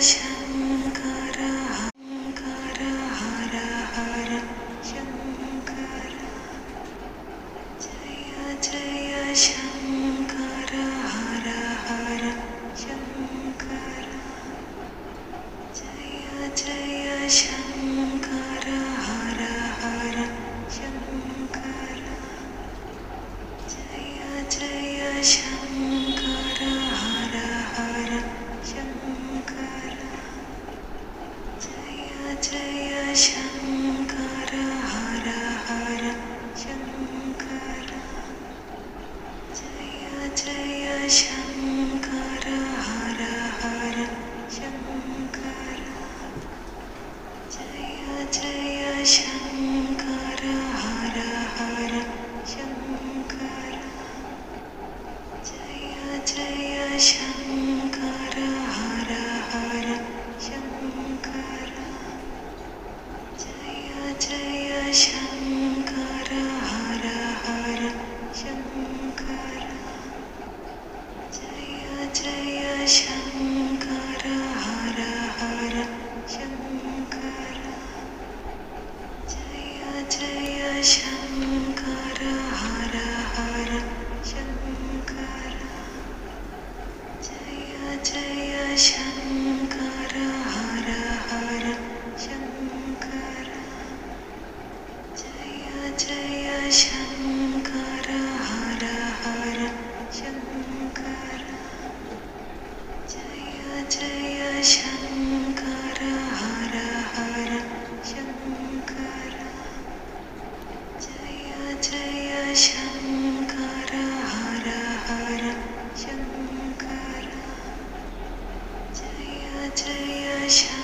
शङ्कर हर हर हर शङ्कर जय जय शङ्कर हर हर शङ्कर जय जय शङ्कर हर हर शङ्कर जय जय शङ्कर हर हर शङ्कर जय जय शङ्कर हर हर शङ्कर जय जय शङ्कर हर हर शङ्कर जय जय शङ्कर हर हर शङ्कर जय जय शङ्कर हर हर शङ्कर जय जय शङ्कर हर हर शङ्कर जय जय शङ्कर हर हर शङ्कर जय जय शङ्कर हर हर शङ्कर जय जय शङ्कर हर हर शङ्कर जय जय शङ्कर हर हर शङ्कर जय जय शङ्कर हर हर शङ्कर जय जय शङ्कर हर हर शङ्कर जय जय शङ्कर